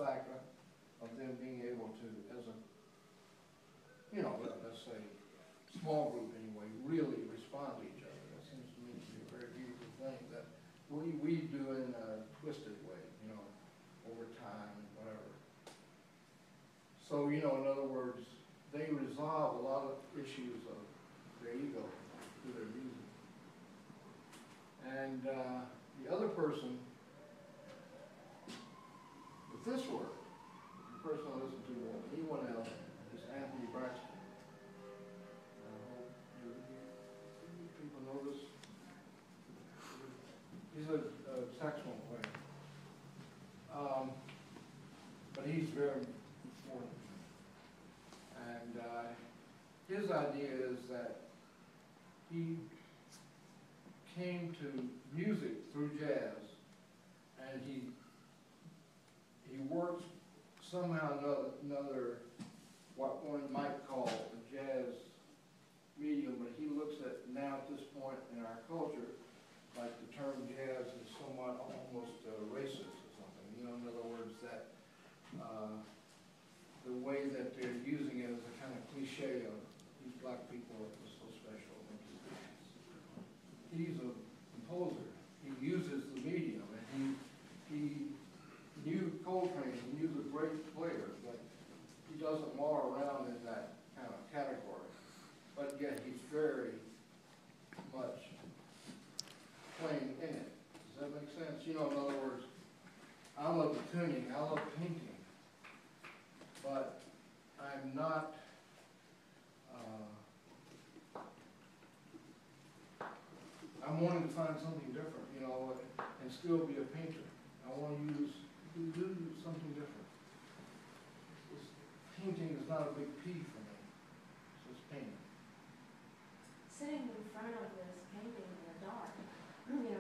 fact of them being able to, as a, let's say, small group anyway, really respond to each other. That seems to me to be a very beautiful thing that we do in a twisted way, over time and whatever. So, in other words, they resolve a lot of issues of their ego through their music. And the other person, with this work, the person I listen to more than anyone else is Anthony Braxton. I hope you people know this. He's a saxophone player. But he's very important. And his idea is that he came to music through jazz, and he works somehow another what one might call a jazz medium, but he looks at now at this point in our culture like the term jazz is somewhat almost racist or something. In other words, that the way that they're using it as a kind of cliche of these black people are so special. He's a composer. He uses the medium, and he knew Coltrane. He knew the great players, but he doesn't walk around in that kind of category. But yet he's very much playing in it. Does that make sense? In other words, I love the tuning, I love painting, but I'm not I'm wanting to find something different, and still be a painter. I want to do something different. Painting is not a big P for me. It's just painting. Sitting in front of this painting in the dark, now it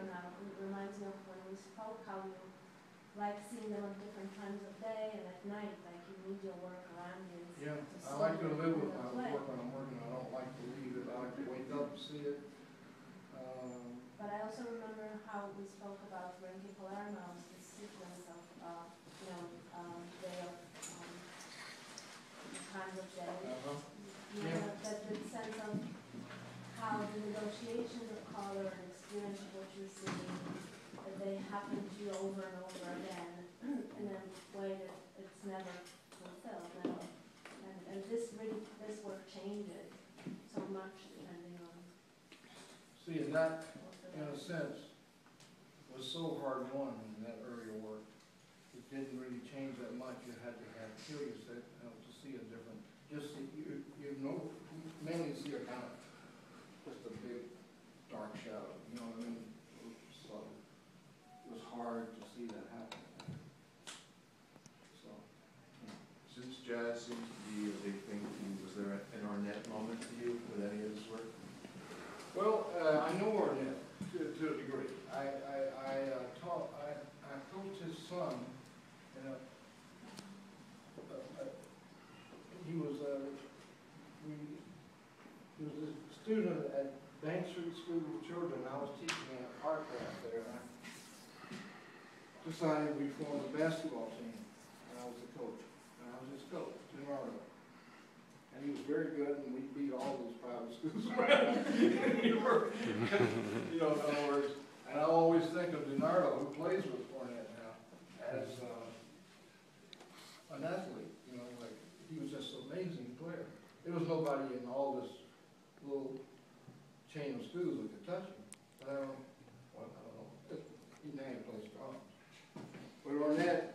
reminds me of when we spoke how you like seeing them at different times of day and at night, like you need your work around you. Yeah, I like to live with my work when I'm working. I don't like to leave it. I like to wake up and see it. But I also remember how we spoke about Renke Palermo's the sequence of, day of times of day. That the sense of how the negotiations of color and experience of what you see, that they happen to you over and over again in a way that it's never fulfilled. And this work changes so much depending on. See, and that, in a sense, was so hard won in that earlier work. It didn't really change that much. You had to have curious to see a different. Just see, mainly see a kind of just a big dark shadow. You know what I mean? So it was hard to see that happen. So. Since jazz seems to be a big thing to you, was there an Ornette moment for you with any of this work? Well, I know Ornette to a degree. I coached his son. He was a student at Bank Street School of Children. I was teaching an art class there, and I decided we formed a basketball team, and I was the coach. And I was his coach, Leonardo. And he was very good, and we beat all those private schools around. In other words, and I always think of Leonardo, who plays with Ornette now, as an athlete. Like he was just an amazing player. There was nobody in all this little chain of schools that could touch him. I don't know. He named plays drums. But Ornette,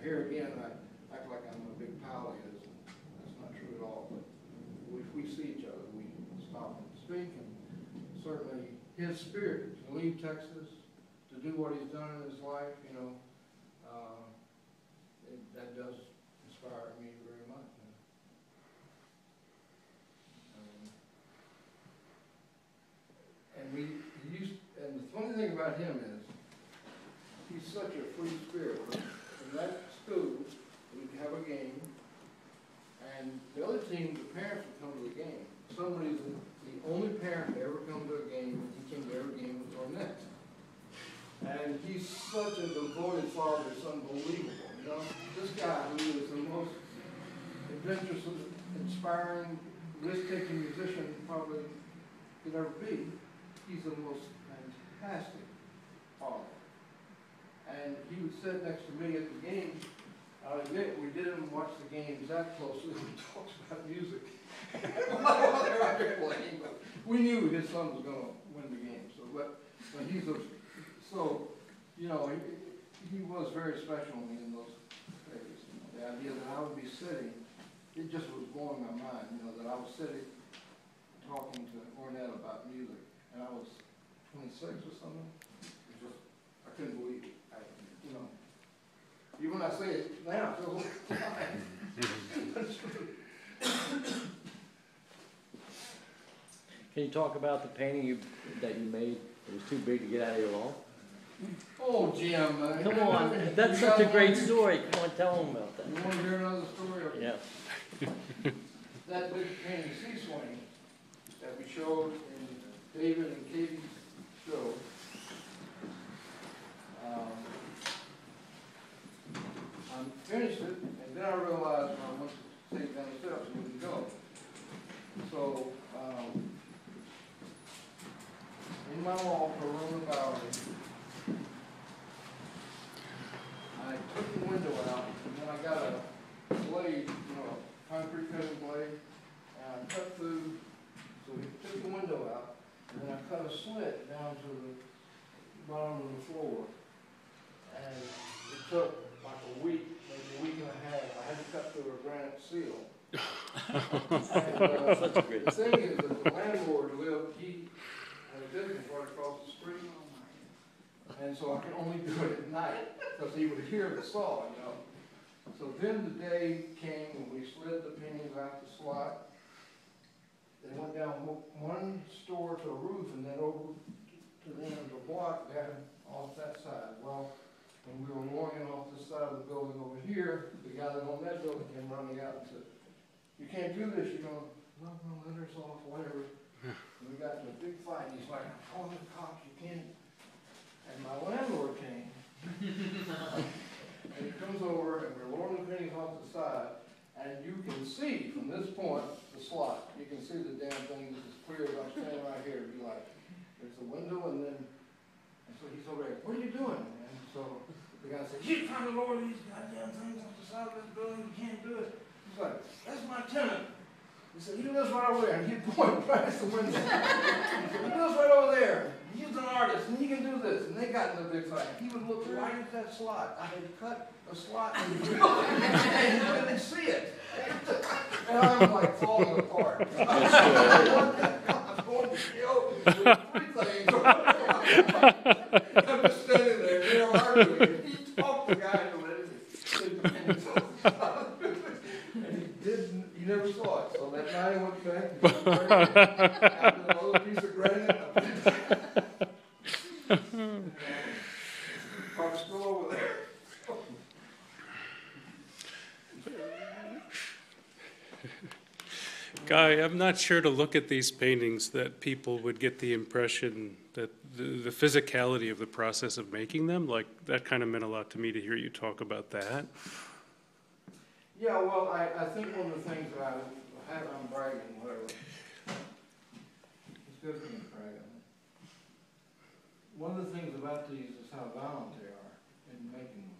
here again, I act like I'm a big pal of his, and that's not true at all. But if we see each other, we stop and speak, and certainly his spirit to leave Texas, to do what he's done in his life, that does inspire me very much. And the funny thing about him is, he's such a free spirit. In that school, we'd have a game, and the other team, the parents would come to the game. For some reason, the only parent to ever come to a game, and he came to every game, was Ornette. such a devoted father, it's unbelievable, you know? This guy who is the most adventurous, inspiring, risk-taking musician probably could ever be, he's the most fantastic father. And he would sit next to me at the game. I'll admit, we didn't watch the games that closely. We talked about music while they were out there playing, but we knew his son was going to win the game. So, but he's so, you know, he was very special to me in those days. You know, the idea that I would be sitting, it just was blowing my mind. You know, that I was sitting talking to Ornette about music, and I was 26 or something. It just, I couldn't believe it. You know, even when I say it now, it feels like Can you talk about the painting that you made? It was too big to get out of your wall. oh, Jim. Come on, that's such a great story. Come on, tell them about that. You want to hear another story? Or Yeah. that big painting, Sea Swing, that we showed in David and Katie's show. I finished it, and then I realized when I went to take down the steps, it wouldn't go. So, in my wall for Roman Bowery, I took the window out, and then I got a blade, you know, a concrete cutting blade, and I cut through, so we took the window out, and then I cut a slit down to the bottom of the floor. And it took like a week, maybe a week and a half. I had to cut through a granite seal. And, Such a great the thing is that the landlord lived, he had a business right across the street. And so I could only do it at night because he would hear the saw, you know. So then the day came when we slid the paintings out the slot. They went down one store to a roof and then over to the end of the block down off that side. Well, when we were walking off the side of the building over here, the guy that owned that building came running out and said, "You can't do this, you're going to knock my letters off, whatever." And we got into a big fight. He's like, "I'm calling the cops, you can't." And my landlord came. And he comes over and we're lowering the paintings off the side. And you can see from this point, the slot, you can see the damn thing is as clear as I'm standing right here. It'd be like, there's a window and then, and so he's over there, "What are you doing?" And so the guy said, "You're trying to lower these goddamn things off the side of this building, you can't do it." He's like, "That's my tenant." He said, "You live right over there." And he pointed right at the window. He said, "He lives right over there. He's an artist and he can do this." And they got in a big fight. He would look right at that slot. I had cut a slot in the building and he couldn't see it. And I'm like falling apart. I'm going to kill with 3 things. I'm just standing there, they're arguing. And he talked the guy into it. And he never saw it. So that night I went back. I put another piece of granite. Car's still over there. Guy, I'm not sure to look at these paintings that people would get the impression that the physicality of the process of making them, like that kind of meant a lot to me to hear you talk about that. Yeah, well, I think one of the things that I have, I'm bragging, whatever. It's good for me to brag on it. One of the things about these is how violent they are in making them.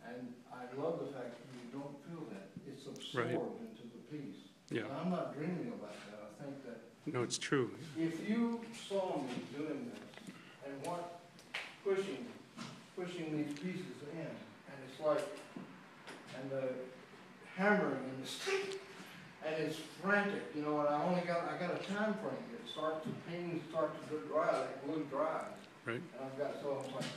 And I love the fact that you don't feel that. It's absorbed into the piece. Yeah. And I'm not dreaming about that. I think that No, it's true. if you saw me doing this and what pushing these pieces in, and it's like, and the hammering and the stick, and it's frantic, you know, and I got a time frame. The paintings start to dry, like glue dries. Right. And I've got, so I'm like,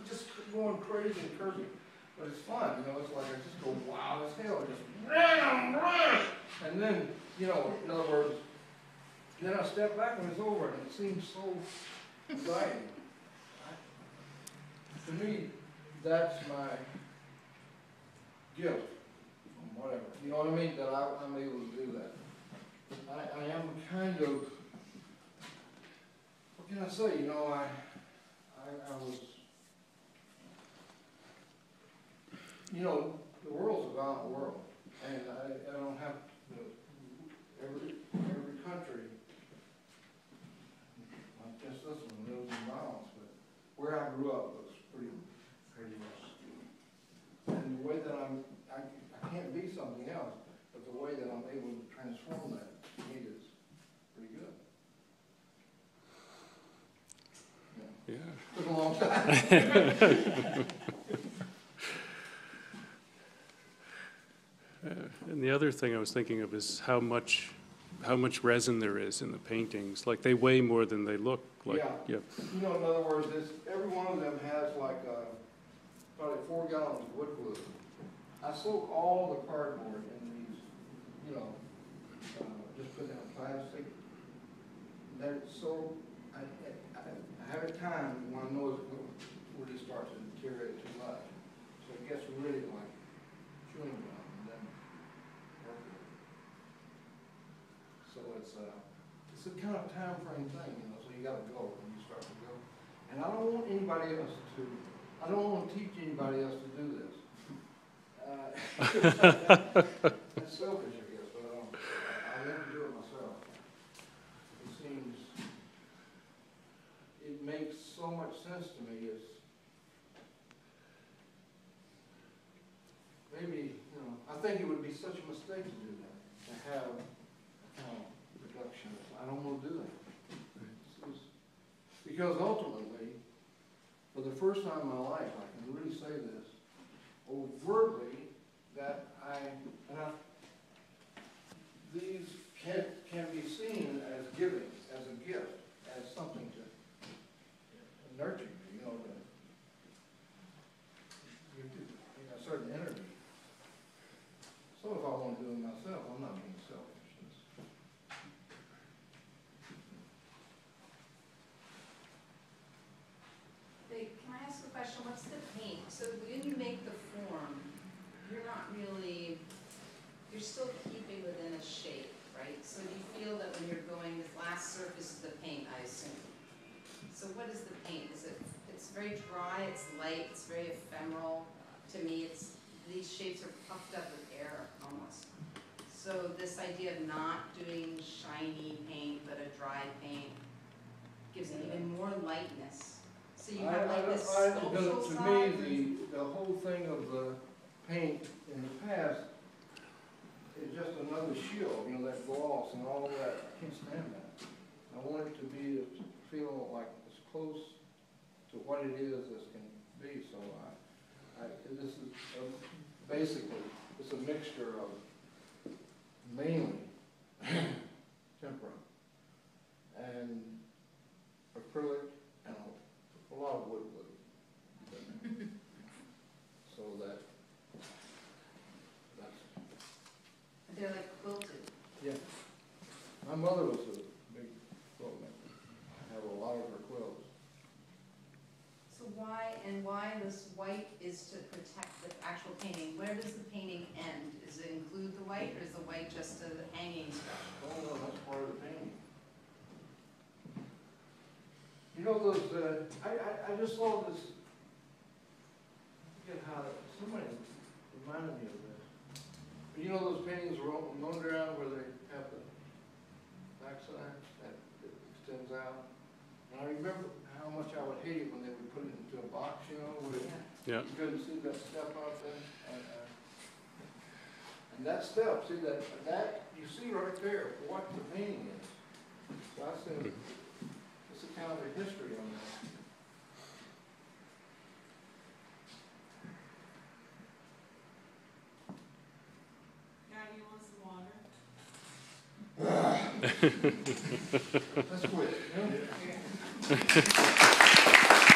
just going crazy and cursing. But it's fun, you know, it's like I just go wild as hell, just and then, you know, in other words, then I step back when it's over and it seems so exciting. To me, that's my gift, whatever, you know what I mean, that I'm able to do that. I am kind of, what can I say, you know, I I was, you know, the world's a violent world, and I don't have, you know, every country, not just this one, lives in violence, but where I grew up was pretty rough. And the way that I can't be something else, but the way that I'm able to transform that, to me, is pretty good. Yeah. Took a long time. And the other thing I was thinking of is how much resin there is in the paintings. Like, they weigh more than they look. Like, Yeah. You know, in other words, every one of them has like probably 4 gallons of wood glue. I soak all the cardboard in these, you know, just put in plastic. They're so, I have a time when I know it's going to really start to deteriorate too much. So it gets really like chewing gum. So it's a kind of time frame thing, you know, so you gotta go when you start to go. And I don't want anybody else to, I don't want to teach anybody else to do this. That's selfish, I guess, but I have to do it myself. It seems, it makes so much sense to me. It's maybe, you know, I think it would be such a mistake to do that, to have reduction. I don't want to do that. Because ultimately, for the first time in my life, I can really say this overtly, that these can be seen as giving, as a gift, as something to nurture you, you know, a certain energy. So if I want to do it myself, I'm not being selfish. Can I ask a question? What's the paint? So when you make the form, you're not really, you're still keeping within a shape, right? So do you feel that when you're going, this last surface is the paint, I assume? So what is the paint? It's very dry, it's light, it's very ephemeral. To me, these shapes are puffed up with air, almost. So this idea of not doing shiny paint, but a dry paint, gives it even more lightness. So you have like this sculptural to side. me, the whole thing of the paint in the past is just another shield, you know, that gloss and all of that. I can't stand that. I want it to feel like as close to what it is as can be. So this is basically, it's a mixture of mainly tempera and acrylic and a lot of wood glue. So that's. They're like quilted. Yeah. My mother was a big quilt maker. I have a lot of her quilts. So why this white is to protect the actual painting? Where does the painting end? Does it include the white, or is the white just a hanging stuff? Oh, no, that's part of the painting. You know those, I just saw this, I forget how, somebody reminded me of this. But you know those paintings going around where they have the backside that extends out? And I remember how much I would hate it when they would put it into a box, you know, where Yeah. you couldn't see that step out there. And that step, see that you see right there what the painting is. So I said, it's a kind of a history on that. Daddy wants some water. Let's quit. Yeah.